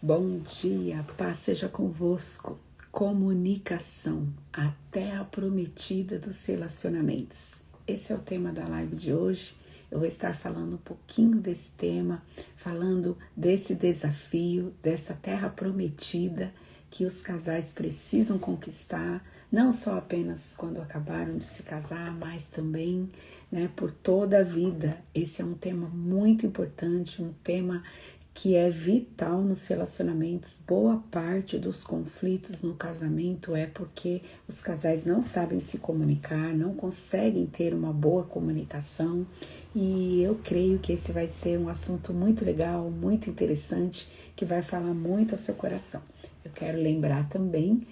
Bom dia, paz seja convosco. Comunicação, a terra prometida dos relacionamentos. Esse é o tema da live de hoje. Eu vou estar falando um pouquinho desse tema, falando desse desafio, dessa terra prometida que os casais precisam conquistar, não só apenas quando acabaram de se casar, mas também, por toda a vida. Esse é um tema muito importante, um tema que é vital nos relacionamentos. Boa parte dos conflitos no casamento é porque os casais não sabem se comunicar, não conseguem ter uma boa comunicação, e eu creio que esse vai ser um assunto muito legal, muito interessante, que vai falar muito ao seu coração. Eu quero lembrar também,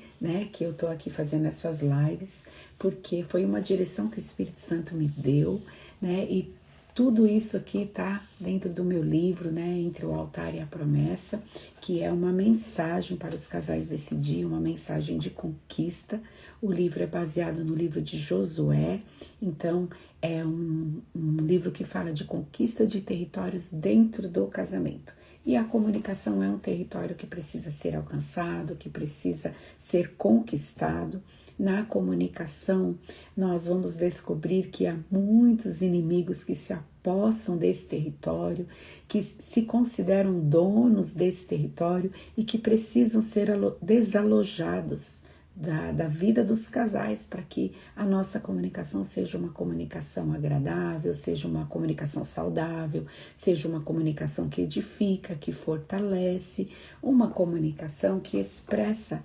que eu estou aqui fazendo essas lives porque foi uma direção que o Espírito Santo me deu, e tudo isso aqui está dentro do meu livro, Entre o Altar e a Promessa, que é uma mensagem para os casais desse dia, uma mensagem de conquista. O livro é baseado no livro de Josué, então é um livro que fala de conquista de territórios dentro do casamento. E a comunicação é um território que precisa ser alcançado, que precisa ser conquistado. Na comunicação, nós vamos descobrir que há muitos inimigos que se apossam desse território, que se consideram donos desse território e que precisam ser desalojados da vida dos casais, para que a nossa comunicação seja uma comunicação agradável, seja uma comunicação saudável, seja uma comunicação que edifica, que fortalece, uma comunicação que expressa,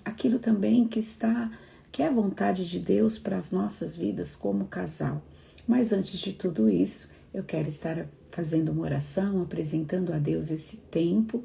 aquilo também que é a vontade de Deus para as nossas vidas como casal. Mas antes de tudo isso, eu quero estar fazendo uma oração, apresentando a Deus esse tempo,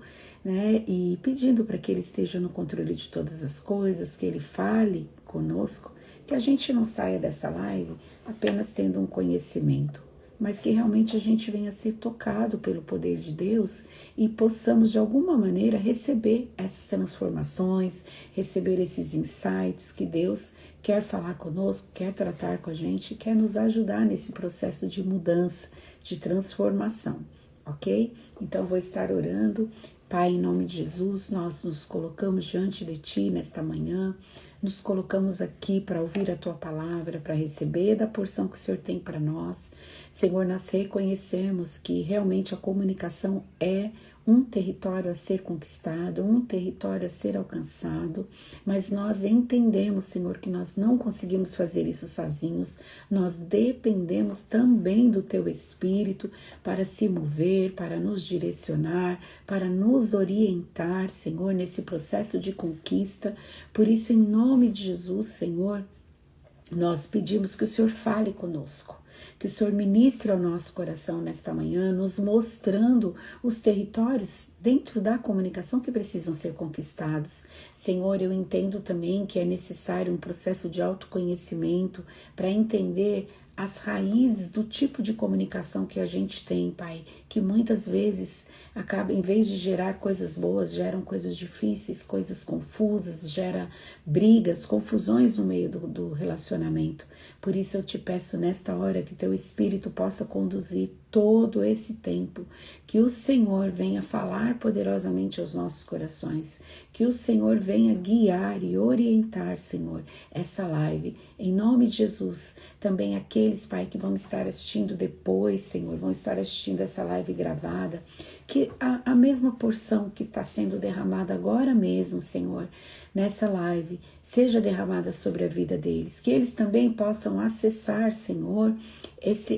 e pedindo para que Ele esteja no controle de todas as coisas, que Ele fale conosco, que a gente não saia dessa live apenas tendo um conhecimento, mas que realmente a gente venha ser tocado pelo poder de Deus e possamos de alguma maneira receber essas transformações, receber esses insights que Deus quer falar conosco, quer tratar com a gente, quer nos ajudar nesse processo de mudança, de transformação, ok? Então vou estar orando. Pai, em nome de Jesus, nós nos colocamos diante de Ti nesta manhã, nos colocamos aqui para ouvir a Tua palavra, para receber da porção que o Senhor tem para nós. Senhor, nós reconhecemos que realmente a comunicação é um território a ser conquistado, um território a ser alcançado, mas nós entendemos, Senhor, que nós não conseguimos fazer isso sozinhos, nós dependemos também do Teu Espírito para se mover, para nos direcionar, para nos orientar, Senhor, nesse processo de conquista. Por isso, em nome de Jesus, Senhor, nós pedimos que o Senhor fale conosco, que o Senhor ministre ao nosso coração nesta manhã, nos mostrando os territórios dentro da comunicação que precisam ser conquistados. Senhor, eu entendo também que é necessário um processo de autoconhecimento para entender as raízes do tipo de comunicação que a gente tem, Pai, que muitas vezes acaba, em vez de gerar coisas boas, geram coisas difíceis, coisas confusas, gera brigas, confusões no meio do relacionamento. Por isso eu te peço nesta hora que Teu Espírito possa conduzir todo esse tempo, que o Senhor venha falar poderosamente aos nossos corações, que o Senhor venha guiar e orientar, Senhor, essa live, em nome de Jesus. Também aqueles, Pai, que vão estar assistindo depois, Senhor, vão estar assistindo essa live gravada, que a mesma porção que está sendo derramada agora mesmo, Senhor, nessa live, seja derramada sobre a vida deles, que eles também possam acessar, Senhor,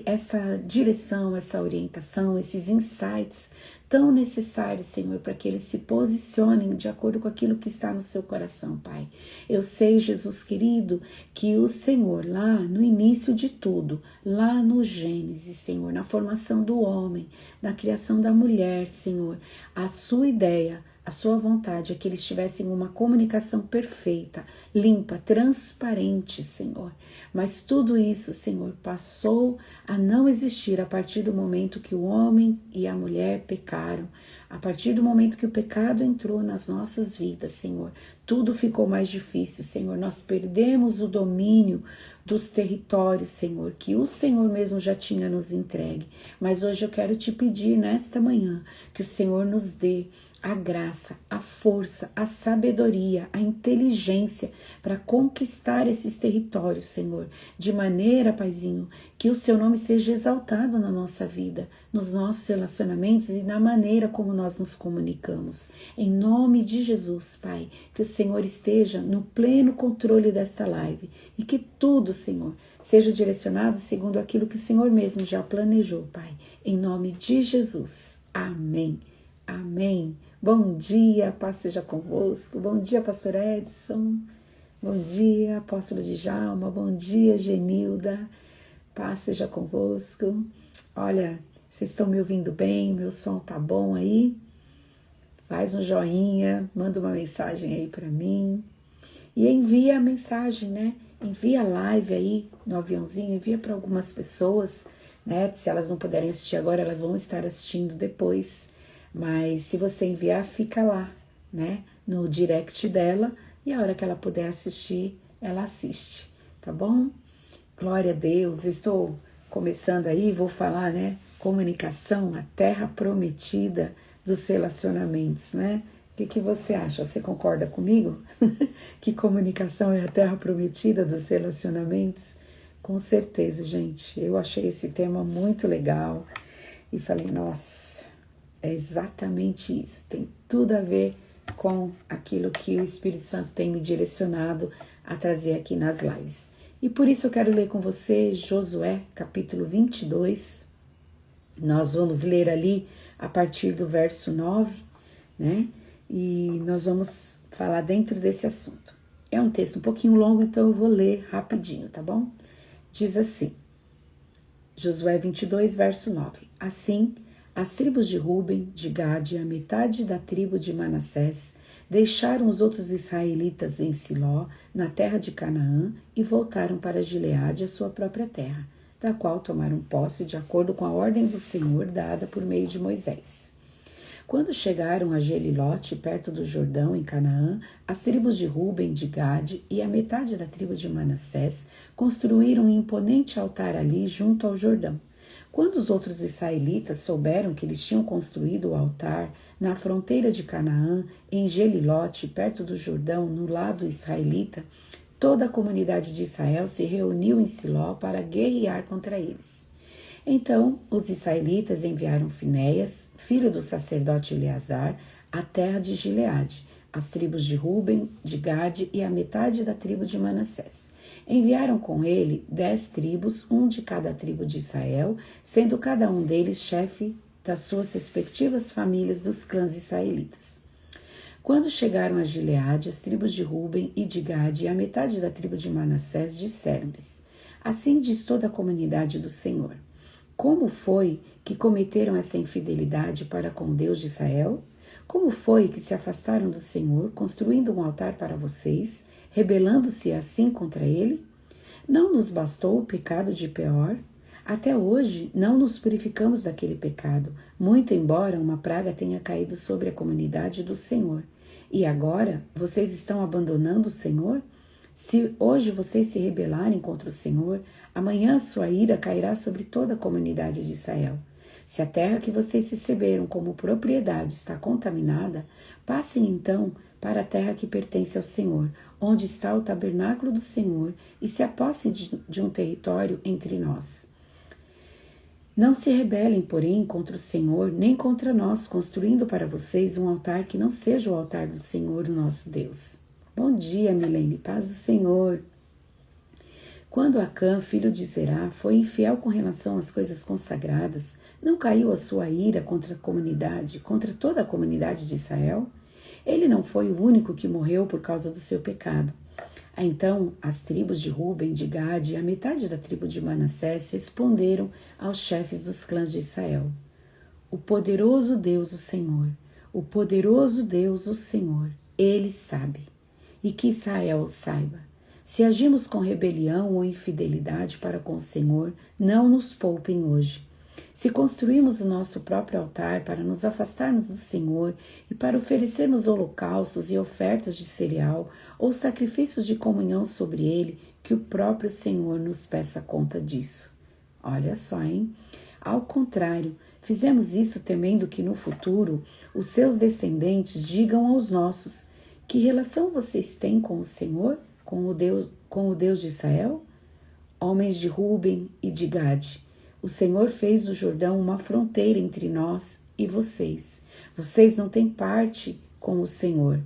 essa direção, essa orientação, esses insights tão necessários, Senhor, para que eles se posicionem de acordo com aquilo que está no seu coração, Pai. Eu sei, Jesus querido, que o Senhor, lá no início de tudo, lá no Gênesis, Senhor, na formação do homem, na criação da mulher, Senhor, a sua ideia, a sua vontade é que eles tivessem uma comunicação perfeita, limpa, transparente, Senhor. Mas tudo isso, Senhor, passou a não existir a partir do momento que o homem e a mulher pecaram. A partir do momento que o pecado entrou nas nossas vidas, Senhor, tudo ficou mais difícil, Senhor. Nós perdemos o domínio dos territórios, Senhor, que o Senhor mesmo já tinha nos entregue. Mas hoje eu quero te pedir, nesta manhã, que o Senhor nos dê a graça, a força, a sabedoria, a inteligência para conquistar esses territórios, Senhor, de maneira, Paizinho, que o Seu nome seja exaltado na nossa vida, nos nossos relacionamentos e na maneira como nós nos comunicamos. Em nome de Jesus, Pai, que o Senhor esteja no pleno controle desta live e que tudo, Senhor, seja direcionado segundo aquilo que o Senhor mesmo já planejou, Pai. Em nome de Jesus. Amém. Amém. Bom dia, paz seja convosco. Bom dia, pastor Edson. Bom dia, apóstolo Djalma. Bom dia, Genilda. Paz seja convosco. Olha, vocês estão me ouvindo bem? Meu som tá bom aí? Faz um joinha, manda uma mensagem aí para mim. E envia a mensagem, né? Envia a live aí no aviãozinho, envia para algumas pessoas, né? Se elas não puderem assistir agora, elas vão estar assistindo depois. Mas se você enviar, fica lá, né? No direct dela e a hora que ela puder assistir, ela assiste, tá bom? Glória a Deus, estou começando aí, vou falar, né? Comunicação, a terra prometida dos relacionamentos, né? O que você acha? Você concorda comigo? Que comunicação é a terra prometida dos relacionamentos? Com certeza, gente. Eu achei esse tema muito legal e falei, nossa, é exatamente isso. Tem tudo a ver com aquilo que o Espírito Santo tem me direcionado a trazer aqui nas lives. E por isso eu quero ler com você Josué, capítulo 22. Nós vamos ler ali a partir do verso 9, né? E nós vamos falar dentro desse assunto. É um texto um pouquinho longo, então eu vou ler rapidinho, tá bom? Diz assim, Josué 22, verso 9. Assim, as tribos de Ruben, de Gade e a metade da tribo de Manassés deixaram os outros israelitas em Siló, na terra de Canaã, e voltaram para Gileade, a sua própria terra, da qual tomaram posse de acordo com a ordem do Senhor dada por meio de Moisés. Quando chegaram a Gelilote, perto do Jordão, em Canaã, as tribos de Ruben, de Gade e a metade da tribo de Manassés construíram um imponente altar ali junto ao Jordão. Quando os outros israelitas souberam que eles tinham construído o altar na fronteira de Canaã, em Gelilote, perto do Jordão, no lado israelita, toda a comunidade de Israel se reuniu em Siló para guerrear contra eles. Então, os israelitas enviaram Finéias, filho do sacerdote Eleazar, à terra de Gileade, as tribos de Ruben, de Gade e a metade da tribo de Manassés. Enviaram com ele 10 tribos, um de cada tribo de Israel, sendo cada um deles chefe das suas respectivas famílias dos clãs israelitas. Quando chegaram a Gileade, as tribos de Ruben e de Gade e a metade da tribo de Manassés disseram-lhes: Assim diz toda a comunidade do Senhor. Como foi que cometeram essa infidelidade para com Deus de Israel? Como foi que se afastaram do Senhor, construindo um altar para vocês, rebelando-se assim contra ele? Não nos bastou o pecado de Peor? Até hoje não nos purificamos daquele pecado, muito embora uma praga tenha caído sobre a comunidade do Senhor. E agora vocês estão abandonando o Senhor? Se hoje vocês se rebelarem contra o Senhor, amanhã sua ira cairá sobre toda a comunidade de Israel. Se a terra que vocês receberam como propriedade está contaminada, passem então para a terra que pertence ao Senhor, onde está o tabernáculo do Senhor, e se apossem de um território entre nós. Não se rebelem, porém, contra o Senhor, nem contra nós, construindo para vocês um altar que não seja o altar do Senhor, o nosso Deus. Bom dia, Milene, paz do Senhor. Quando Acã, filho de Zerá, foi infiel com relação às coisas consagradas, não caiu a sua ira contra a comunidade, contra toda a comunidade de Israel? Ele não foi o único que morreu por causa do seu pecado. Então, as tribos de Ruben, de Gade e a metade da tribo de Manassés responderam aos chefes dos clãs de Israel: O poderoso Deus, o Senhor, o poderoso Deus, o Senhor, Ele sabe. E que Israel saiba. Se agimos com rebelião ou infidelidade para com o Senhor, não nos poupem hoje. Se construímos o nosso próprio altar para nos afastarmos do Senhor e para oferecermos holocaustos e ofertas de cereal ou sacrifícios de comunhão sobre ele, que o próprio Senhor nos peça conta disso. Olha só, hein? Ao contrário, Fizemos isso temendo que no futuro os seus descendentes digam aos nossos: que relação vocês têm com o Senhor, com o Deus de Israel? Homens de Ruben e de Gade, o Senhor fez do Jordão uma fronteira entre nós e vocês. Vocês não têm parte com o Senhor.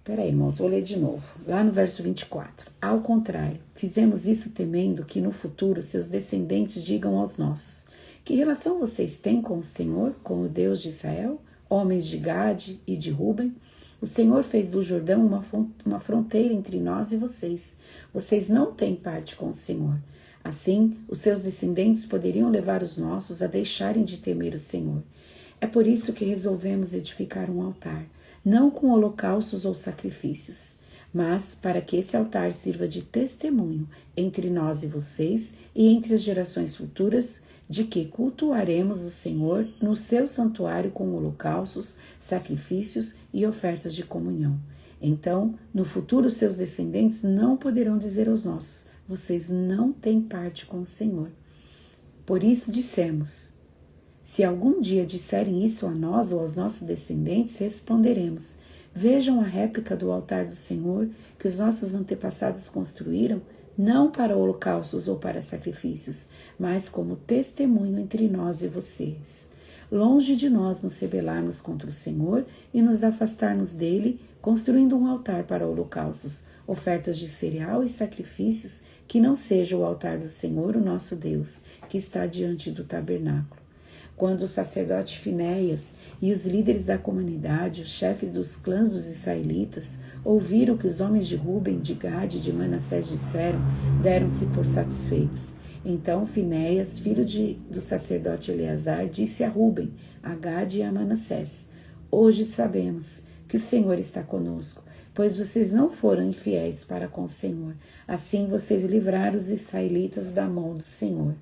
Peraí, irmãos, vou ler de novo. Lá no verso 24. Ao contrário, fizemos isso temendo que no futuro seus descendentes digam aos nossos: que relação vocês têm com o Senhor, com o Deus de Israel? Homens de Gade e de Ruben, o Senhor fez do Jordão uma fronteira entre nós e vocês. Vocês não têm parte com o Senhor. Assim, os seus descendentes poderiam levar os nossos a deixarem de temer o Senhor. É por isso que resolvemos edificar um altar, não com holocaustos ou sacrifícios, mas para que esse altar sirva de testemunho entre nós e vocês e entre as gerações futuras, de que cultuaremos o Senhor no seu santuário com holocaustos, sacrifícios e ofertas de comunhão. Então, no futuro, seus descendentes não poderão dizer aos nossos: vocês não têm parte com o Senhor. Por isso dissemos: se algum dia disserem isso a nós ou aos nossos descendentes, responderemos: vejam a réplica do altar do Senhor que os nossos antepassados construíram, não para holocaustos ou para sacrifícios, mas como testemunho entre nós e vocês. Longe de nós nos rebelarmos contra o Senhor e nos afastarmos dele, construindo um altar para holocaustos, ofertas de cereal e sacrifícios, que não seja o altar do Senhor, o nosso Deus, que está diante do tabernáculo. Quando o sacerdote Finéias e os líderes da comunidade, os chefes dos clãs dos israelitas, ouviram que os homens de Ruben, de Gade e de Manassés disseram, deram-se por satisfeitos. Então Finéias, filho do sacerdote Eleazar, disse a Ruben, a Gade e a Manassés: hoje sabemos que o Senhor está conosco, pois vocês não foram infiéis para com o Senhor. Assim vocês livraram os israelitas da mão do Senhor.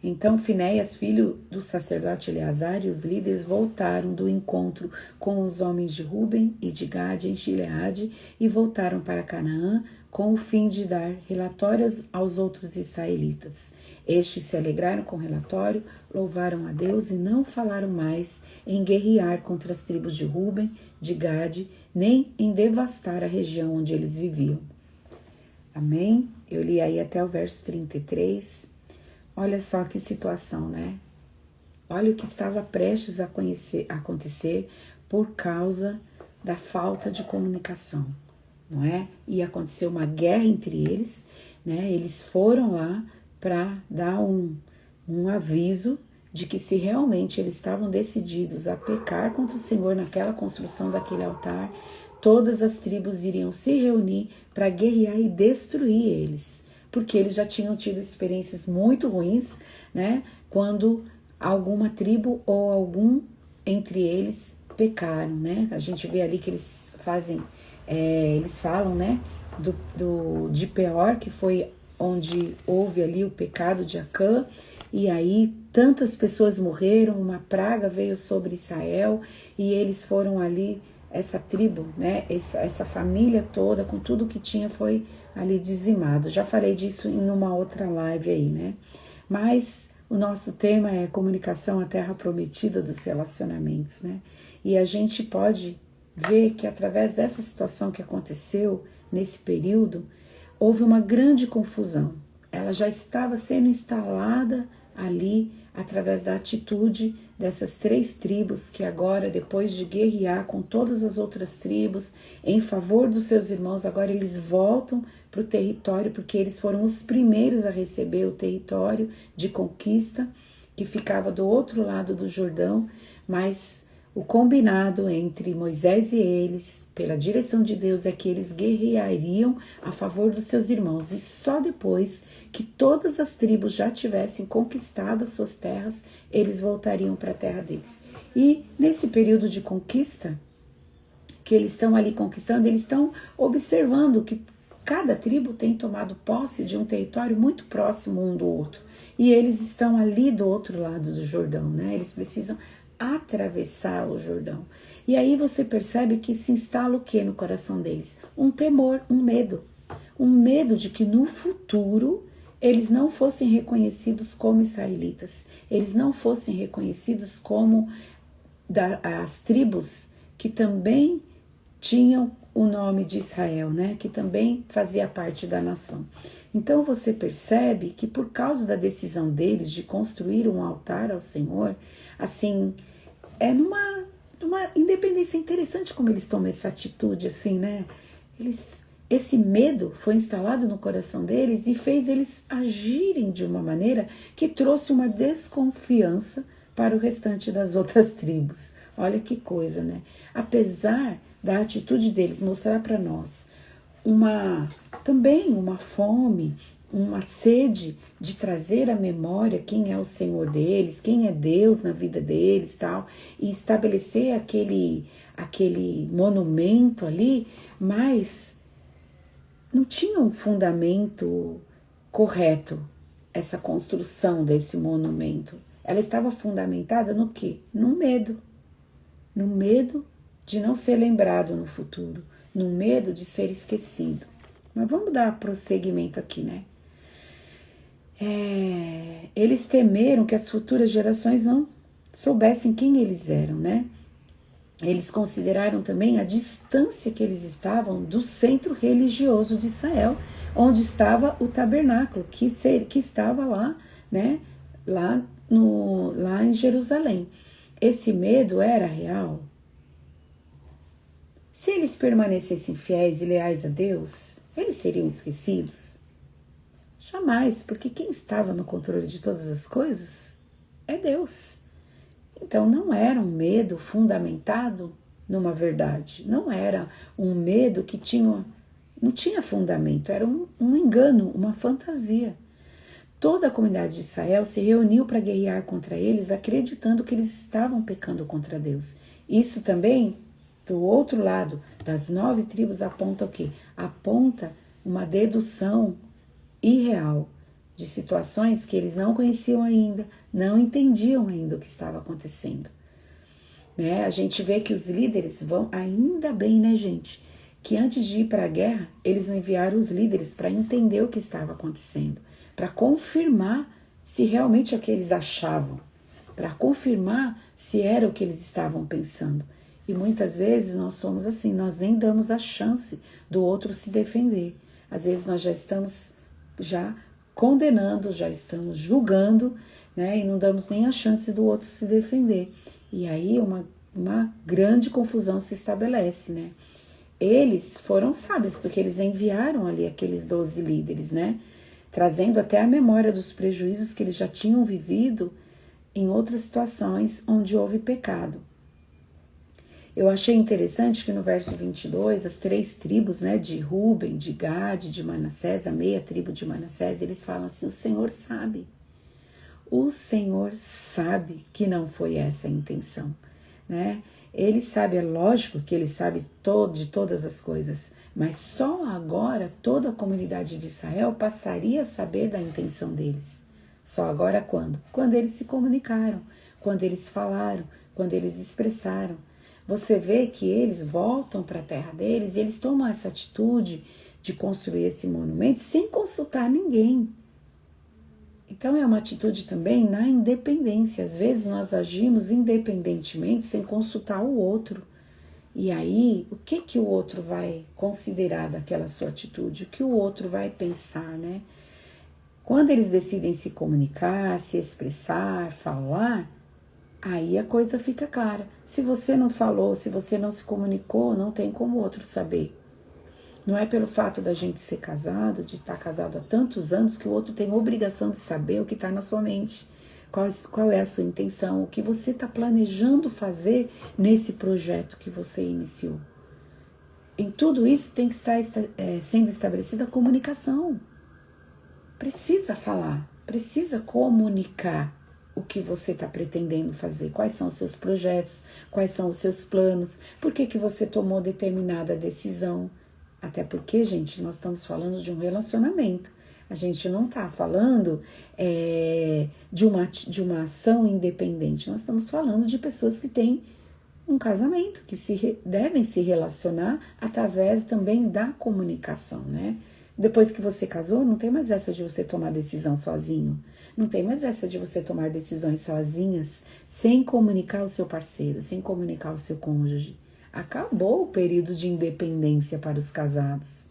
Então Finéias, filho do sacerdote Eleazar, e os líderes voltaram do encontro com os homens de Ruben e de Gade em Gileade e voltaram para Canaã com o fim de dar relatórios aos outros israelitas. Estes se alegraram com o relatório, louvaram a Deus e não falaram mais em guerrear contra as tribos de Ruben, de Gade, nem em devastar a região onde eles viviam. Amém? Eu li aí até o verso 33. Olha só que situação, né? Olha o que estava prestes a acontecer por causa da falta de comunicação, não é? Ia acontecer uma guerra entre eles, né? Eles foram lá para dar um aviso de que se realmente eles estavam decididos a pecar contra o Senhor naquela construção daquele altar, todas as tribos iriam se reunir para guerrear e destruir eles. Porque eles já tinham tido experiências muito ruins, né? Quando alguma tribo ou algum entre eles pecaram, né? A gente vê ali que eles falam, né? De Peor, que foi onde houve ali o pecado de Acã, e aí tantas pessoas morreram, uma praga veio sobre Israel, e eles foram ali, essa tribo, né? Essa família toda, com tudo que tinha, foi ali dizimado. Já falei disso em uma outra live aí, né? Mas o nosso tema é comunicação, a terra prometida dos relacionamentos, né? E a gente pode ver que através dessa situação que aconteceu nesse período, houve uma grande confusão. Ela já estava sendo instalada ali através da atitude dessas 3 tribos que agora, depois de guerrear com todas as outras tribos em favor dos seus irmãos, agora eles voltam para o território, porque eles foram os primeiros a receber o território de conquista que ficava do outro lado do Jordão, mas o combinado entre Moisés e eles, pela direção de Deus, é que eles guerreariam a favor dos seus irmãos, e só depois que todas as tribos já tivessem conquistado as suas terras, eles voltariam para a terra deles. E nesse período de conquista, que eles estão ali conquistando, eles estão observando que cada tribo tem tomado posse de um território muito próximo um do outro, e eles estão ali do outro lado do Jordão, né? Eles precisam atravessar o Jordão. E aí você percebe que se instala o que no coração deles? Um temor, um medo de que no futuro eles não fossem reconhecidos como israelitas, eles não fossem reconhecidos como as tribos que também tinham o nome de Israel, né? Que também fazia parte da nação. Então você percebe que por causa da decisão deles de construir um altar ao Senhor, assim, é numa independência interessante como eles tomam essa atitude, assim, né? Esse medo foi instalado no coração deles e fez eles agirem de uma maneira que trouxe uma desconfiança para o restante das outras tribos. Olha que coisa, né? Apesar da atitude deles mostrar para nós também uma fome, uma sede de trazer à memória quem é o Senhor deles, quem é Deus na vida deles, tal, e estabelecer aquele monumento ali, mas não tinha um fundamento correto essa construção desse monumento. Ela estava fundamentada no quê? No medo de não ser lembrado no futuro, no medo de ser esquecido. Mas vamos dar prosseguimento aqui, né? Eles temeram que as futuras gerações não soubessem quem eles eram, né? Eles consideraram também a distância que eles estavam do centro religioso de Israel, onde estava o tabernáculo, que estava lá, né? Lá em Jerusalém. Esse medo era real. Se eles permanecessem fiéis e leais a Deus, eles seriam esquecidos? Jamais, porque quem estava no controle de todas as coisas é Deus. Então não era um medo fundamentado numa verdade, não era um medo que não tinha fundamento, era um engano, uma fantasia. Toda a comunidade de Israel se reuniu para guerrear contra eles, acreditando que eles estavam pecando contra Deus. Isso também, do outro lado, das 9 tribos, aponta o quê? Aponta uma dedução irreal de situações que eles não conheciam ainda, não entendiam ainda o que estava acontecendo. Né? A gente vê que os líderes vão, ainda bem, né, gente, que antes de ir para a guerra, eles enviaram os líderes para entender o que estava acontecendo, para confirmar se realmente é o que eles achavam, para confirmar se era o que eles estavam pensando. E muitas vezes nós somos assim, nós nem damos a chance do outro se defender. Às vezes nós já estamos condenando, já estamos julgando, né? E não damos nem a chance do outro se defender. E aí uma grande confusão se estabelece, né? Eles foram sábios, porque eles enviaram ali aqueles 12 líderes, né? Trazendo até a memória dos prejuízos que eles já tinham vivido em outras situações onde houve pecado. Eu achei interessante que no verso 22, as 3 tribos, né, de Ruben, de Gade, de Manassés, a meia tribo de Manassés, eles falam assim, o Senhor sabe que não foi essa a intenção, né? Ele sabe, é lógico que ele sabe de todas as coisas, mas só agora toda a comunidade de Israel passaria a saber da intenção deles. Só agora quando? Quando eles se comunicaram, quando eles falaram, quando eles expressaram. Você vê que eles voltam para a terra deles e eles tomam essa atitude de construir esse monumento sem consultar ninguém. Então é uma atitude também na independência. Às vezes nós agimos independentemente sem consultar o outro. E aí, o que o outro vai considerar daquela sua atitude? O que o outro vai pensar, né? Quando eles decidem se comunicar, se expressar, falar, aí a coisa fica clara. Se você não falou, se você não se comunicou, não tem como o outro saber. Não é pelo fato da gente ser casado, de estar casado há tantos anos, que o outro tem obrigação de saber o que está na sua mente. Qual é a sua intenção, o que você está planejando fazer nesse projeto que você iniciou. Em tudo isso tem que estar sendo estabelecida a comunicação. Precisa falar, precisa comunicar o que você está pretendendo fazer, quais são os seus projetos, quais são os seus planos, por que você tomou determinada decisão. Até porque, gente, nós estamos falando de um relacionamento. A gente não está falando de uma ação independente. Nós estamos falando de pessoas que têm um casamento, que devem se relacionar através também da comunicação, né? Depois que você casou, não tem mais essa de você tomar decisão sozinho. Não tem mais essa de você tomar decisões sozinhas, sem comunicar o seu parceiro, sem comunicar o seu cônjuge. Acabou o período de independência para os casados,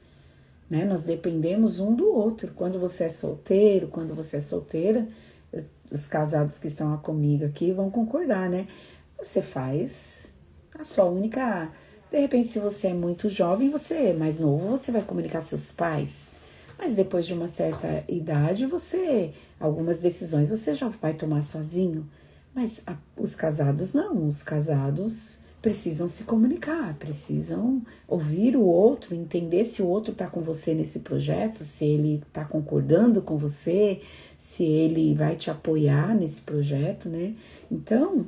né? Nós dependemos um do outro. Quando você é solteiro, quando você é solteira, os casados que estão comigo aqui vão concordar, né? Você faz a sua única... De repente, se você é muito jovem, você é mais novo, você vai comunicar seus pais. Mas depois de uma certa idade, algumas decisões você já vai tomar sozinho. Mas os casados não, os casados precisam se comunicar, precisam ouvir o outro, entender se o outro está com você nesse projeto, se ele está concordando com você, se ele vai te apoiar nesse projeto, né? Então,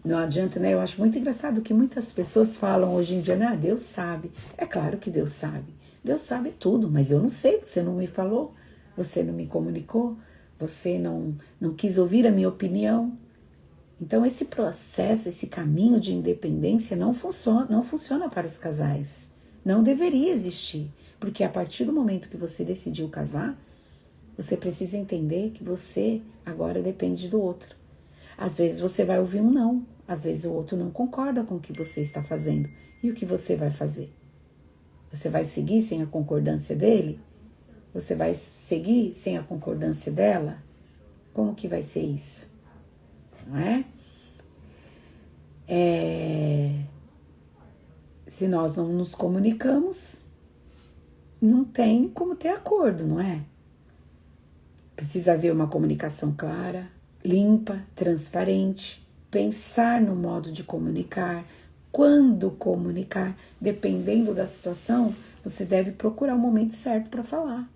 não adianta, né? Eu acho muito engraçado que muitas pessoas falam hoje em dia, né? Deus sabe. É claro que Deus sabe. Deus sabe tudo, mas eu não sei, você não me falou, você não me comunicou, você não quis ouvir a minha opinião. Então, esse processo, esse caminho de independência não funciona para os casais. Não deveria existir, porque a partir do momento que você decidiu casar, você precisa entender que você agora depende do outro. Às vezes você vai ouvir um não, às vezes o outro não concorda com o que você está fazendo. E o que você vai fazer? Você vai seguir sem a concordância dele? Você vai seguir sem a concordância dela? Como que vai ser isso? Não é? Se nós não nos comunicamos, não tem como ter acordo, não é? Precisa haver uma comunicação clara, limpa, transparente, pensar no modo de comunicar, quando comunicar, dependendo da situação, você deve procurar o momento certo para falar,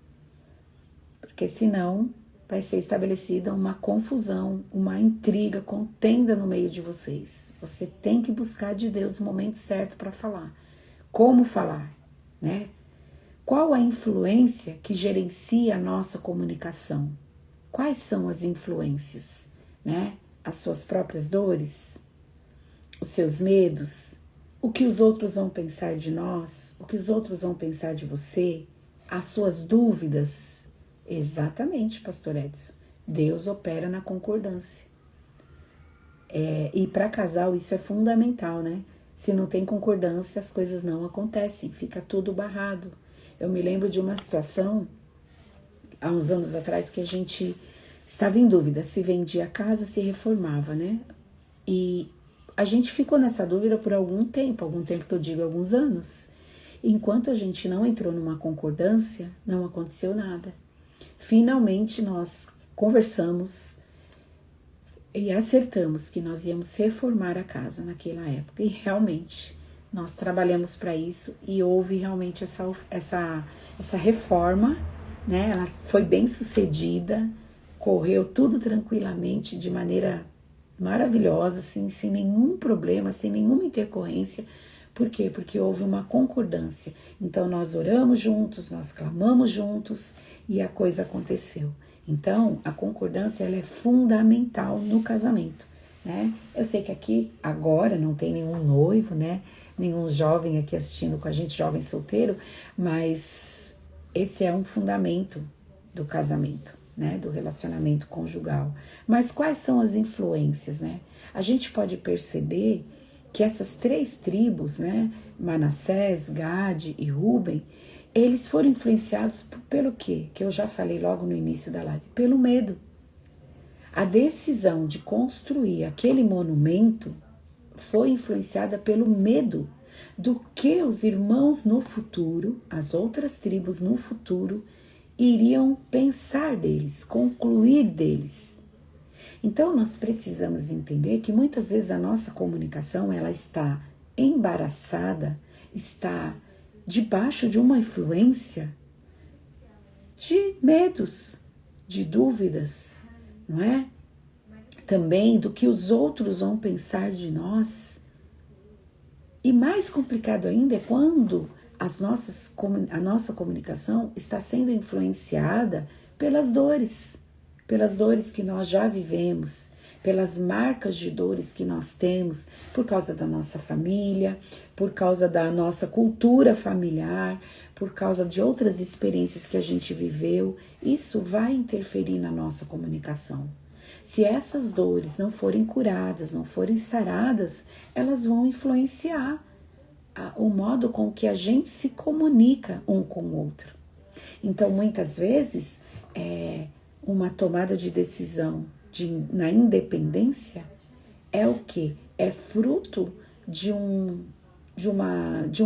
porque senão vai ser estabelecida uma confusão, uma intriga, contenda no meio de vocês. Você tem que buscar de Deus o momento certo para falar. Como falar, né? Qual a influência que gerencia a nossa comunicação? Quais são as influências, né? As suas próprias dores, os seus medos, o que os outros vão pensar de nós, o que os outros vão pensar de você, as suas dúvidas. Exatamente, Pastor Edson. Deus opera na concordância. E para casal isso é fundamental, né? Se não tem concordância, as coisas não acontecem, fica tudo barrado. Eu me lembro de uma situação, há uns anos atrás, que a gente estava em dúvida se vendia a casa, se reformava, né? E a gente ficou nessa dúvida por algum tempo que eu digo alguns anos. Enquanto a gente não entrou numa concordância, não aconteceu nada. Finalmente nós conversamos e acertamos que nós íamos reformar a casa naquela época. E realmente nós trabalhamos para isso e houve realmente essa reforma, né? Ela foi bem sucedida, correu tudo tranquilamente, de maneira maravilhosa, assim, sem nenhum problema, sem nenhuma intercorrência. Por quê? Porque houve uma concordância. Então nós oramos juntos, nós clamamos juntos e a coisa aconteceu. Então a concordância ela é fundamental no casamento, né? Eu sei que aqui agora não tem nenhum noivo, né? Nenhum jovem aqui assistindo com a gente, jovem solteiro, mas esse é um fundamento do casamento, né? Do relacionamento conjugal. Mas quais são as influências, né? A gente pode perceber que essas 3 tribos, né, Manassés, Gade e Ruben, eles foram influenciados pelo quê? Que eu já falei logo no início da live, pelo medo. A decisão de construir aquele monumento foi influenciada pelo medo do que os irmãos no futuro, as outras tribos no futuro, iriam pensar deles, concluir deles. Então, nós precisamos entender que muitas vezes a nossa comunicação ela está embaraçada, está debaixo de uma influência de medos, de dúvidas, não é? Também do que os outros vão pensar de nós. E mais complicado ainda é quando a nossa comunicação está sendo influenciada pelas dores que nós já vivemos, pelas marcas de dores que nós temos por causa da nossa família, por causa da nossa cultura familiar, por causa de outras experiências que a gente viveu. Isso vai interferir na nossa comunicação. Se essas dores não forem curadas, não forem saradas, elas vão influenciar o modo com que a gente se comunica um com o outro. Então, muitas vezes, uma tomada de decisão na independência é o quê? É fruto de um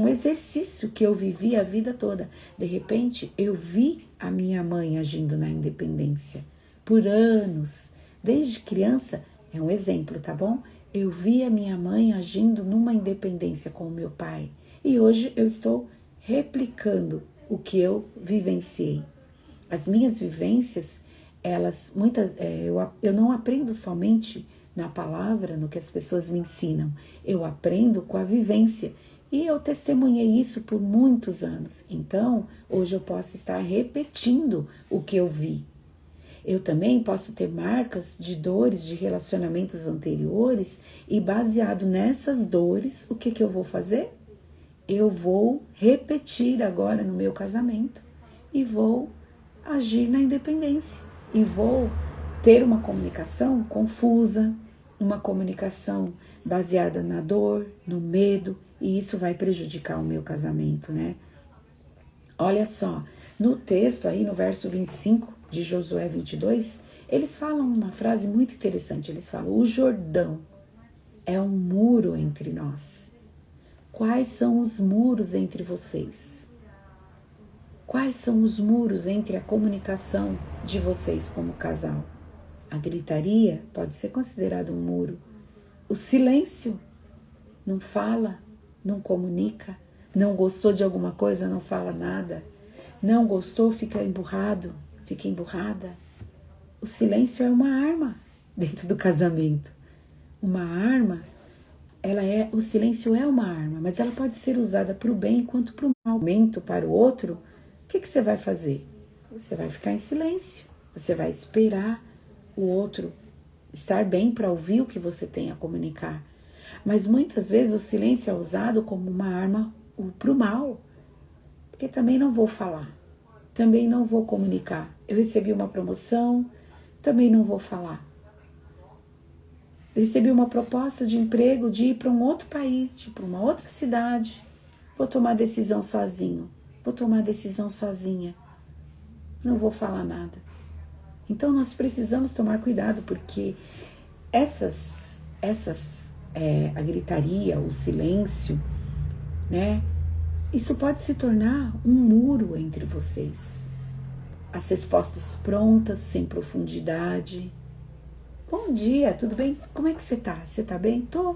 exercício que eu vivi a vida toda. De repente, eu vi a minha mãe agindo na independência por anos. Desde criança, é um exemplo, tá bom? Eu vi a minha mãe agindo numa independência com o meu pai. E hoje eu estou replicando o que eu vivenciei. As minhas vivências, eu não aprendo somente na palavra, no que as pessoas me ensinam. Eu aprendo com a vivência. E eu testemunhei isso por muitos anos. Então, hoje eu posso estar repetindo o que eu vi. Eu também posso ter marcas de dores de relacionamentos anteriores e baseado nessas dores, o que eu vou fazer? Eu vou repetir agora no meu casamento e vou agir na independência e vou ter uma comunicação confusa, uma comunicação baseada na dor, no medo, e isso vai prejudicar o meu casamento, né? Olha só, no texto aí, no verso 25 de Josué 22, eles falam uma frase muito interessante. Eles falam: o Jordão é um muro entre nós. Quais são os muros entre vocês? Quais são os muros entre a comunicação de vocês como casal? A gritaria pode ser considerada um muro. O silêncio, não fala, não comunica, não gostou de alguma coisa, não fala nada. Não gostou, fica emburrado, fica emburrada. O silêncio é uma arma dentro do casamento. Uma arma, o silêncio é uma arma, mas ela pode ser usada para o bem quanto para o mal. Para o outro, o que você vai fazer? Você vai ficar em silêncio, você vai esperar o outro estar bem para ouvir o que você tem a comunicar. Mas muitas vezes o silêncio é usado como uma arma para o mal. Porque também não vou falar, também não vou comunicar. Eu recebi uma promoção, também não vou falar. Recebi uma proposta de emprego, de ir para um outro país, de ir para uma outra cidade. Vou tomar decisão sozinho, vou tomar decisão sozinha. Não vou falar nada. Então nós precisamos tomar cuidado, porque a gritaria, o silêncio, né? Isso pode se tornar um muro entre vocês. As respostas prontas, sem profundidade. Bom dia, tudo bem? Como é que você tá? Você tá bem? Tô.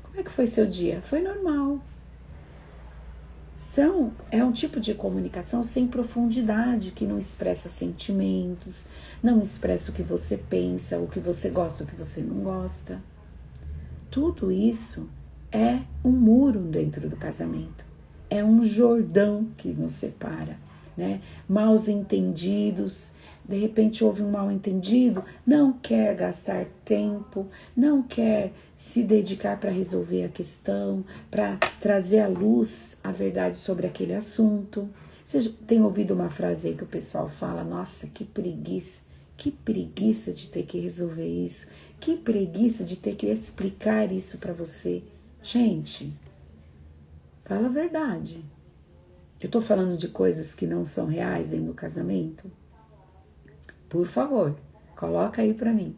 Como é que foi seu dia? Foi normal. É um tipo de comunicação sem profundidade, que não expressa sentimentos, não expressa o que você pensa, o que você gosta, o que você não gosta. Tudo isso é um muro dentro do casamento, é um Jordão que nos separa, né? Maus entendidos, de repente houve um mal entendido, não quer gastar tempo, não quer se dedicar para resolver a questão, para trazer à luz a verdade sobre aquele assunto. Você tem ouvido uma frase aí que o pessoal fala: nossa, que preguiça de ter que resolver isso, que preguiça de ter que explicar isso para você. Gente, fala a verdade. Eu tô falando de coisas que não são reais dentro do casamento? Por favor, coloca aí para mim.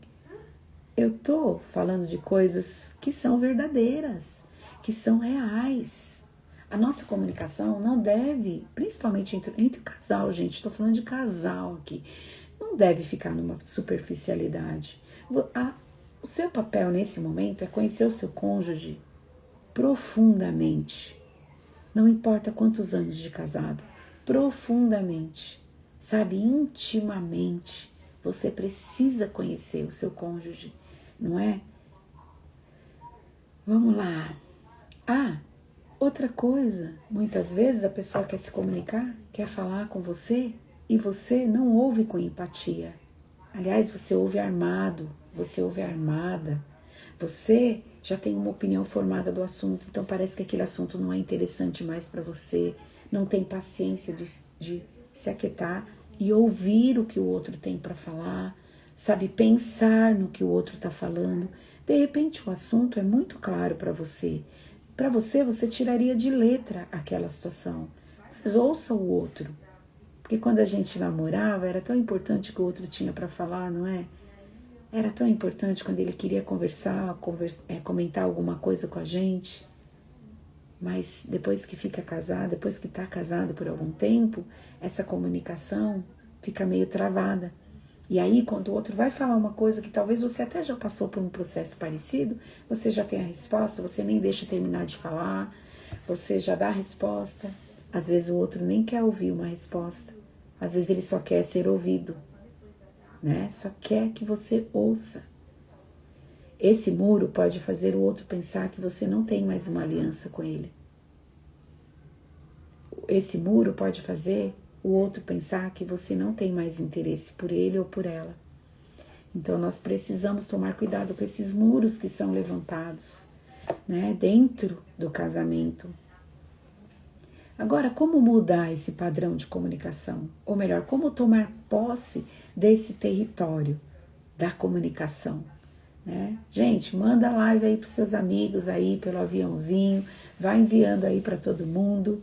Eu tô falando de coisas que são verdadeiras, que são reais. A nossa comunicação não deve, principalmente entre o casal, gente, estou falando de casal aqui, não deve ficar numa superficialidade. O seu papel nesse momento é conhecer o seu cônjuge profundamente. Não importa quantos anos de casado, profundamente, sabe, intimamente. Você precisa conhecer o seu cônjuge, não é? Vamos lá. Outra coisa, muitas vezes a pessoa quer se comunicar, quer falar com você e você não ouve com empatia. Aliás, você ouve armado, você ouve armada, você já tem uma opinião formada do assunto, então parece que aquele assunto não é interessante mais para você, não tem paciência de se aquietar e ouvir o que o outro tem para falar, sabe, pensar no que o outro está falando. De repente o assunto é muito claro para você. Para você, você tiraria de letra aquela situação, mas ouça o outro. Porque quando a gente namorava, era tão importante o que o outro tinha para falar, não é? Era tão importante quando ele queria conversar, comentar alguma coisa com a gente. Mas depois que fica casado, depois que está casado por algum tempo, essa comunicação fica meio travada. E aí, quando o outro vai falar uma coisa que talvez você até já passou por um processo parecido, você já tem a resposta, você nem deixa terminar de falar, você já dá a resposta. Às vezes o outro nem quer ouvir uma resposta. Às vezes ele só quer ser ouvido, né? Só quer que você ouça. Esse muro pode fazer o outro pensar que você não tem mais uma aliança com ele. Esse muro pode fazer o outro pensar que você não tem mais interesse por ele ou por ela. Então nós precisamos tomar cuidado com esses muros que são levantados, né, dentro do casamento. Agora, como mudar esse padrão de comunicação? Ou melhor, como tomar posse desse território da comunicação? Né? Gente, manda a live aí para os seus amigos aí pelo aviãozinho, vai enviando aí para todo mundo.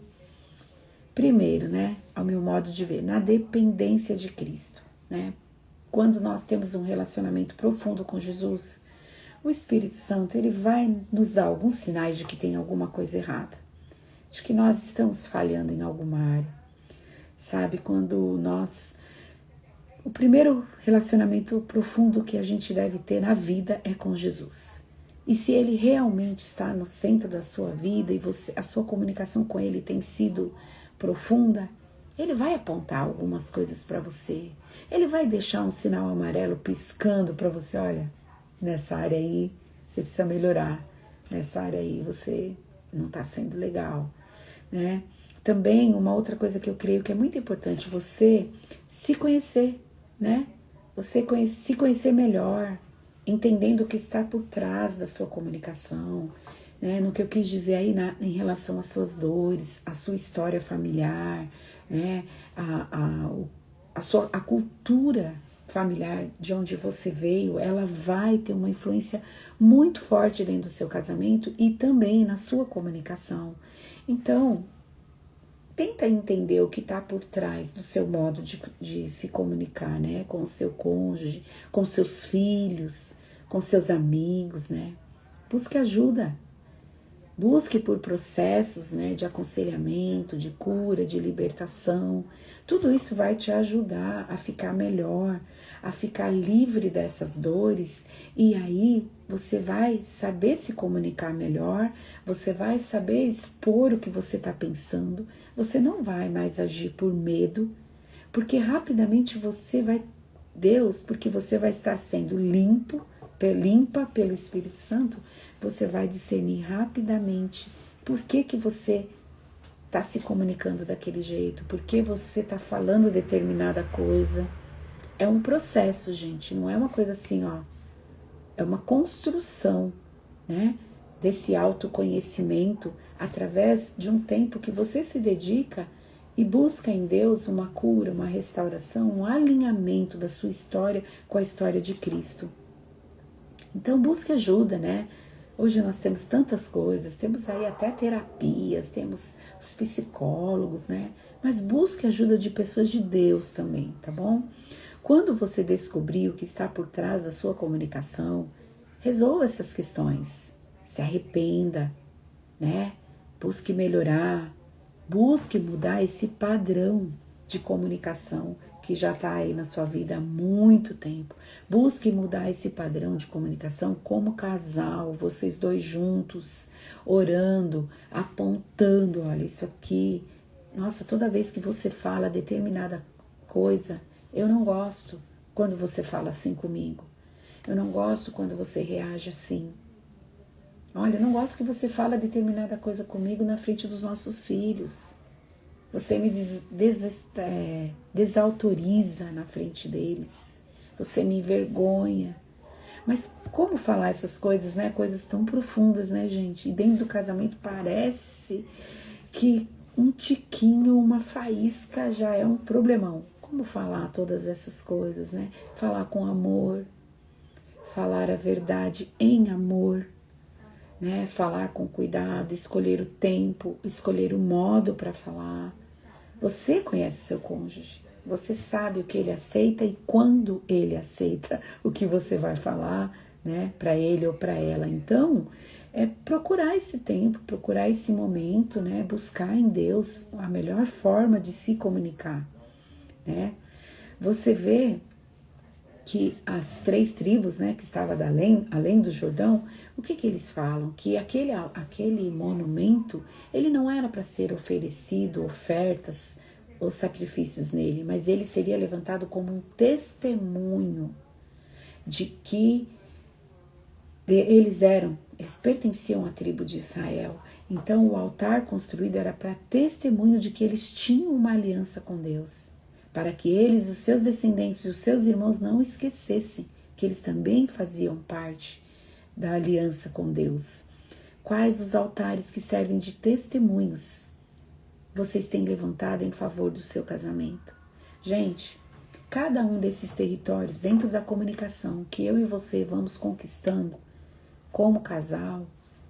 Primeiro, né, ao meu modo de ver, na dependência de Cristo, né? Quando nós temos um relacionamento profundo com Jesus, o Espírito Santo, ele vai nos dar alguns sinais de que tem alguma coisa errada, de que nós estamos falhando em alguma área. Sabe, o primeiro relacionamento profundo que a gente deve ter na vida é com Jesus. E se ele realmente está no centro da sua vida e a sua comunicação com ele tem sido profunda, ele vai apontar algumas coisas para você. Ele vai deixar um sinal amarelo piscando para você, olha, nessa área aí você precisa melhorar. Nessa área aí você não está sendo legal, né? Também uma outra coisa que eu creio que é muito importante, você se conhecer, né? Você se conhecer melhor, entendendo o que está por trás da sua comunicação, né? No que eu quis dizer aí em relação às suas dores, a sua história familiar, né? A cultura familiar de onde você veio, ela vai ter uma influência muito forte dentro do seu casamento e também na sua comunicação. Então, tenta entender o que está por trás do seu modo de se comunicar, né? Com o seu cônjuge, com seus filhos, com seus amigos, né? Busque ajuda. Busque por processos, né, de aconselhamento, de cura, de libertação. Tudo isso vai te ajudar a ficar melhor, a ficar livre dessas dores. E aí você vai saber se comunicar melhor, você vai saber expor o que você está pensando. Você não vai mais agir por medo, porque rapidamente porque você vai estar sendo limpa pelo Espírito Santo, você vai discernir rapidamente por que você está se comunicando daquele jeito, por que você está falando determinada coisa. É um processo, gente, não é uma coisa assim, ó. É uma construção, né, desse autoconhecimento através de um tempo que você se dedica e busca em Deus uma cura, uma restauração, um alinhamento da sua história com a história de Cristo. Então busque ajuda, né? Hoje nós temos tantas coisas, temos aí até terapias, temos os psicólogos, né? Mas busque ajuda de pessoas de Deus também, tá bom? Quando você descobrir o que está por trás da sua comunicação, resolva essas questões, se arrependa, né? Busque melhorar, busque mudar esse padrão de comunicação que já está aí na sua vida há muito tempo. Busque mudar esse padrão de comunicação como casal, vocês dois juntos, orando, apontando, olha, isso aqui. Nossa, toda vez que você fala determinada coisa, eu não gosto quando você fala assim comigo. Eu não gosto quando você reage assim. Olha, eu não gosto que você fala determinada coisa comigo na frente dos nossos filhos. Você me desautoriza na frente deles. você me envergonha. Mas como falar essas coisas, né? Coisas tão profundas, né, gente? E dentro do casamento parece que um tiquinho, uma faísca já é um problemão. Como falar todas essas coisas, né? Falar com amor, falar a verdade em amor, né? Falar com cuidado, escolher o tempo, escolher o modo para falar. Você conhece o seu cônjuge, você sabe o que ele aceita e quando ele aceita o que você vai falar, né, para ele ou para ela. Então, é procurar esse tempo, procurar esse momento, né, buscar em Deus a melhor forma de se comunicar, né? Você vê que as 3 tribos, né, que estavam além do Jordão, o que eles falam? Que aquele monumento, ele não era para ser oferecido ofertas ou sacrifícios nele, mas ele seria levantado como um testemunho de que eles pertenciam à tribo de Israel. Então o altar construído era para testemunho de que eles tinham uma aliança com Deus, para que eles, os seus descendentes e os seus irmãos não esquecessem que eles também faziam parte da aliança com Deus. Quais os altares que servem de testemunhos vocês têm levantado em favor do seu casamento? Gente, cada um desses territórios dentro da comunicação que eu e você vamos conquistando como casal,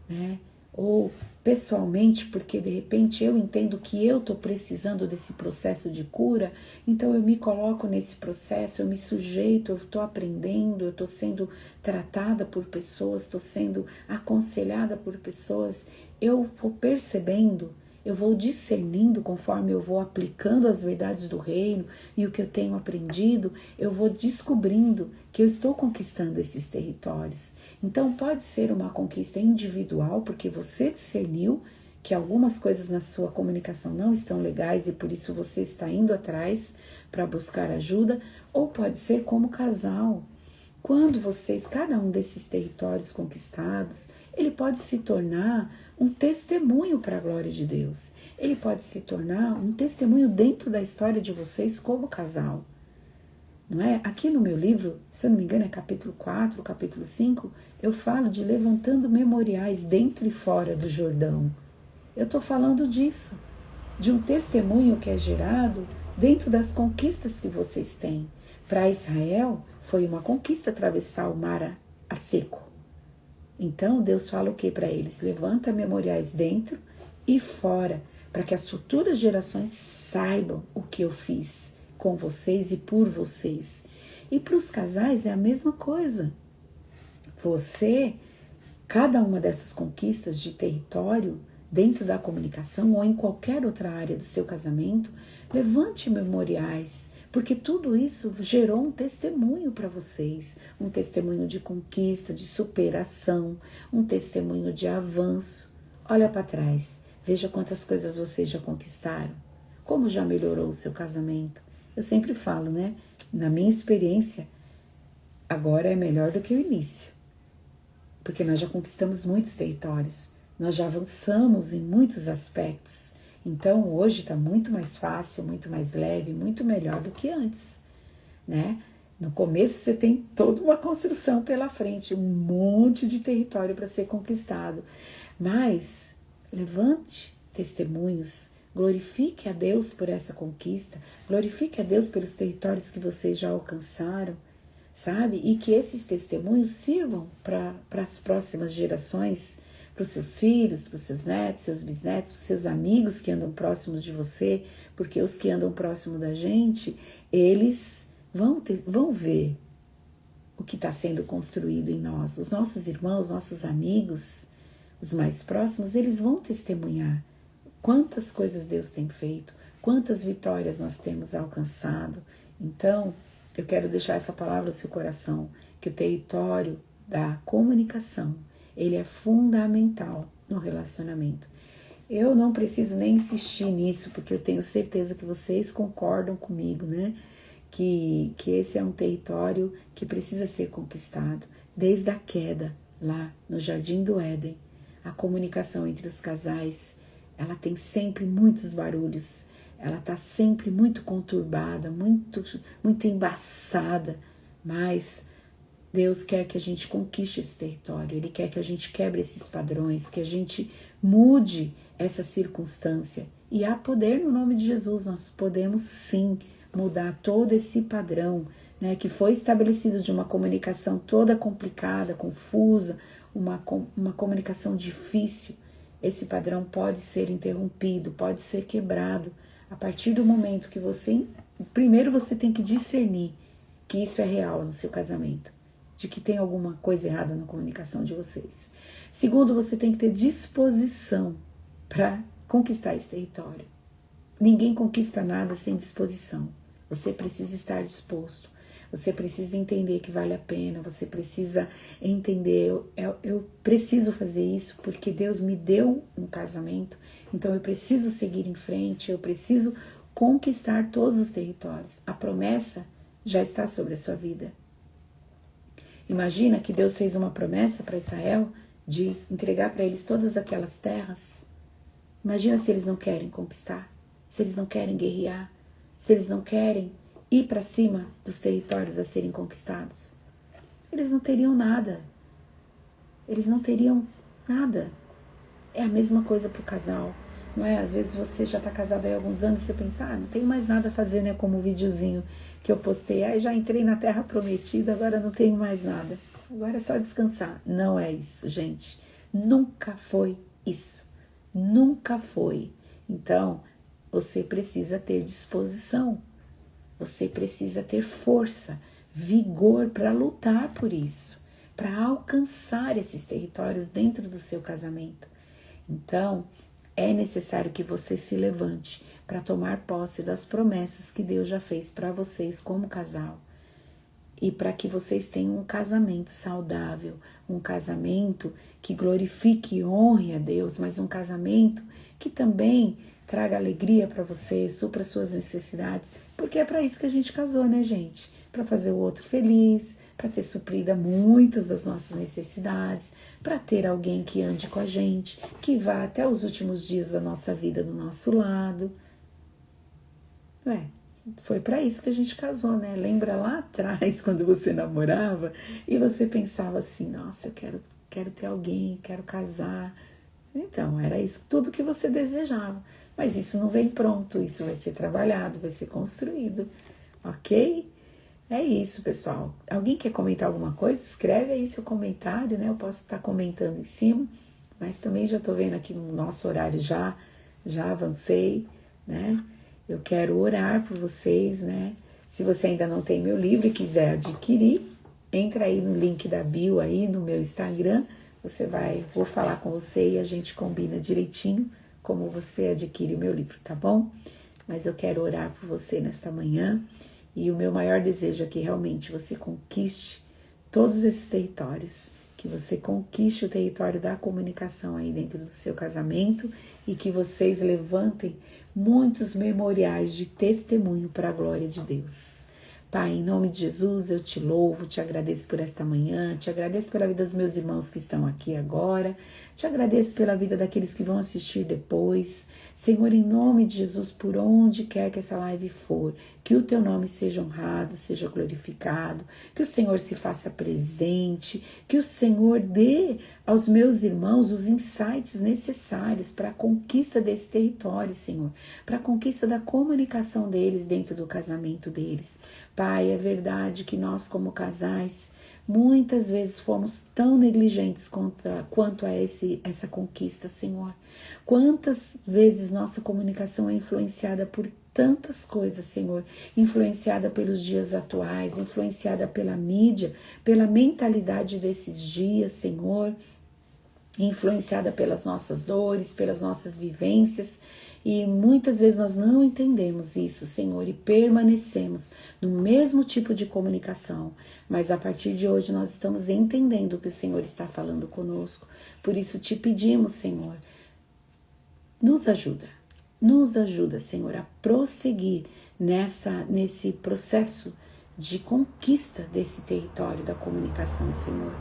né? Ou pessoalmente, porque de repente eu entendo que eu estou precisando desse processo de cura, então eu me coloco nesse processo, eu me sujeito, eu estou aprendendo, eu estou sendo tratada por pessoas, estou sendo aconselhada por pessoas, eu vou percebendo, eu vou discernindo conforme eu vou aplicando as verdades do reino e o que eu tenho aprendido, eu vou descobrindo que eu estou conquistando esses territórios. Então pode ser uma conquista individual, porque você discerniu que algumas coisas na sua comunicação não estão legais e por isso você está indo atrás para buscar ajuda, ou pode ser como casal. Quando vocês, cada um desses territórios conquistados, ele pode se tornar um testemunho para a glória de Deus. Ele pode se tornar um testemunho dentro da história de vocês como casal. Não é? Aqui no meu livro, se eu não me engano, é capítulo 4, capítulo 5, eu falo de levantando memoriais dentro e fora do Jordão. Eu estou falando disso, de um testemunho que é gerado dentro das conquistas que vocês têm. Para Israel, foi uma conquista atravessar o mar a seco. Então, Deus fala o que para eles? Levanta memoriais dentro e fora, para que as futuras gerações saibam o que eu fiz com vocês e por vocês. E para os casais é a mesma coisa. Você, cada uma dessas conquistas de território, dentro da comunicação ou em qualquer outra área do seu casamento, levante memoriais, porque tudo isso gerou um testemunho para vocês, um testemunho de conquista, de superação, um testemunho de avanço. Olha para trás, veja quantas coisas vocês já conquistaram, como já melhorou o seu casamento. Eu sempre falo, né? Na minha experiência, agora é melhor do que o início, porque nós já conquistamos muitos territórios, nós já avançamos em muitos aspectos. Então, hoje está muito mais fácil, muito mais leve, muito melhor do que antes, né? No começo você tem toda uma construção pela frente, um monte de território para ser conquistado. Mas levante testemunhos, glorifique a Deus por essa conquista, glorifique a Deus pelos territórios que vocês já alcançaram, sabe? E que esses testemunhos sirvam para as próximas gerações, para os seus filhos, para os seus netos, seus bisnetos, para os seus amigos que andam próximos de você, porque os que andam próximo da gente, eles vão ver o que está sendo construído em nós. Os nossos irmãos, nossos amigos, os mais próximos, eles vão testemunhar quantas coisas Deus tem feito, quantas vitórias nós temos alcançado. Então, eu quero deixar essa palavra no seu coração, que o território da comunicação, ele é fundamental no relacionamento. Eu não preciso nem insistir nisso, porque eu tenho certeza que vocês concordam comigo, né? Que esse é um território que precisa ser conquistado. Desde a queda, lá no Jardim do Éden, a comunicação entre os casais, ela tem sempre muitos barulhos, ela está sempre muito conturbada, muito embaçada, mas Deus quer que a gente conquiste esse território, Ele quer que a gente quebre esses padrões, que a gente mude essa circunstância. E há poder no nome de Jesus, nós podemos sim mudar todo esse padrão, né, que foi estabelecido de uma comunicação toda complicada, confusa, uma comunicação difícil. Esse padrão pode ser interrompido, pode ser quebrado, a partir do momento que primeiro você tem que discernir que isso é real no seu casamento, de que tem alguma coisa errada na comunicação de vocês. Segundo, você tem que ter disposição para conquistar esse território. Ninguém conquista nada sem disposição. Você precisa estar disposto. Você precisa entender que vale a pena. Você precisa entender, eu preciso fazer isso porque Deus me deu um casamento. Então eu preciso seguir em frente. Eu preciso conquistar todos os territórios. A promessa já está sobre a sua vida. Imagina que Deus fez uma promessa para Israel de entregar para eles todas aquelas terras. Imagina se eles não querem conquistar, se eles não querem guerrear, se eles não querem ir para cima dos territórios a serem conquistados. Eles não teriam nada. Eles não teriam nada. É a mesma coisa para o casal, não é? Às vezes você já está casado há alguns anos e você pensa, não tenho mais nada a fazer, né? Como o videozinho que eu postei, já entrei na terra prometida, agora não tenho mais nada. Agora é só descansar. Não é isso, gente. Nunca foi isso. Nunca foi. Então, você precisa ter disposição. Você precisa ter força, vigor para lutar por isso, para alcançar esses territórios dentro do seu casamento. Então, é necessário que você se levante para tomar posse das promessas que Deus já fez para vocês como casal. E para que vocês tenham um casamento saudável, um casamento que glorifique e honre a Deus, mas um casamento que também traga alegria para você, supra suas necessidades, porque é para isso que a gente casou, né, gente? Para fazer o outro feliz, para ter suprida muitas das nossas necessidades, para ter alguém que ande com a gente, que vá até os últimos dias da nossa vida do nosso lado. Foi para isso que a gente casou, né? Lembra lá atrás, quando você namorava e você pensava assim, nossa, eu quero ter alguém, quero casar. Então, era isso tudo que você desejava. Mas isso não vem pronto, isso vai ser trabalhado, vai ser construído, ok? É isso, pessoal. Alguém quer comentar alguma coisa? Escreve aí seu comentário, né? Eu posso estar comentando em cima, mas também já estou vendo aqui no nosso horário já avancei, né? Eu quero orar por vocês, né? Se você ainda não tem meu livro e quiser adquirir, entra aí no link da bio aí no meu Instagram, vou falar com você e a gente combina direitinho como você adquire o meu livro, tá bom? Mas eu quero orar por você nesta manhã e o meu maior desejo é que realmente você conquiste todos esses territórios, que você conquiste o território da comunicação aí dentro do seu casamento e que vocês levantem muitos memoriais de testemunho para a glória de Deus. Pai, em nome de Jesus, eu te louvo, te agradeço por esta manhã, te agradeço pela vida dos meus irmãos que estão aqui agora, te agradeço pela vida daqueles que vão assistir depois. Senhor, em nome de Jesus, por onde quer que essa live for, que o teu nome seja honrado, seja glorificado, que o Senhor se faça presente, que o Senhor dê aos meus irmãos os insights necessários para a conquista desse território, Senhor, para a conquista da comunicação deles dentro do casamento deles. Pai, é verdade que nós como casais muitas vezes fomos tão negligentes quanto a essa conquista, Senhor. Quantas vezes nossa comunicação é influenciada por tantas coisas, Senhor, influenciada pelos dias atuais, influenciada pela mídia, pela mentalidade desses dias, Senhor, influenciada pelas nossas dores, pelas nossas vivências. E muitas vezes nós não entendemos isso, Senhor, e permanecemos no mesmo tipo de comunicação. Mas a partir de hoje nós estamos entendendo o que o Senhor está falando conosco. Por isso te pedimos, Senhor, nos ajuda, Senhor, a prosseguir nesse processo de conquista desse território da comunicação, Senhor.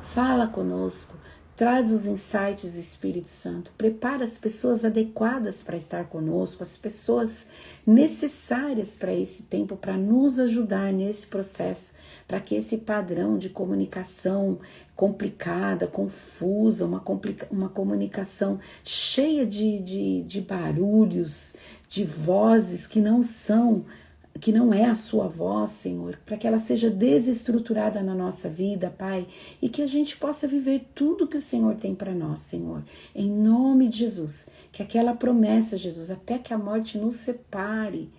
Fala conosco, Traz os insights, Espírito Santo. Prepara as pessoas adequadas para estar conosco, as pessoas necessárias para esse tempo, para nos ajudar nesse processo, para que esse padrão de comunicação complicada, confusa, uma comunicação cheia de barulhos, de vozes que não é a sua voz, Senhor, para que ela seja desestruturada na nossa vida, Pai, e que a gente possa viver tudo que o Senhor tem para nós, Senhor, em nome de Jesus, que aquela promessa, Jesus, até que a morte nos separe,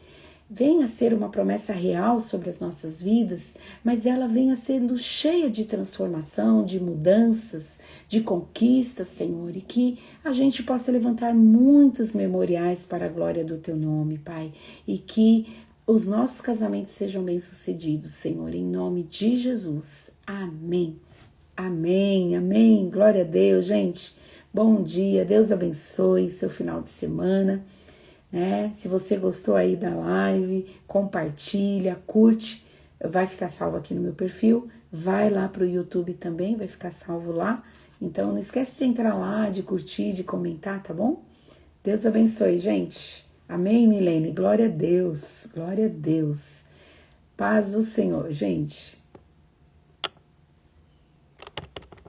venha a ser uma promessa real sobre as nossas vidas, mas ela venha sendo cheia de transformação, de mudanças, de conquistas, Senhor, e que a gente possa levantar muitos memoriais para a glória do Teu nome, Pai, e que os nossos casamentos sejam bem-sucedidos, Senhor, em nome de Jesus. Amém. Amém, amém. Glória a Deus, gente. Bom dia, Deus abençoe seu final de semana, né? Se você gostou aí da live, compartilha, curte, vai ficar salvo aqui no meu perfil, vai lá pro YouTube também, vai ficar salvo lá. Então não esquece de entrar lá, de curtir, de comentar, tá bom? Deus abençoe, gente. Amém, Milene? Glória a Deus, glória a Deus. Paz do Senhor, gente.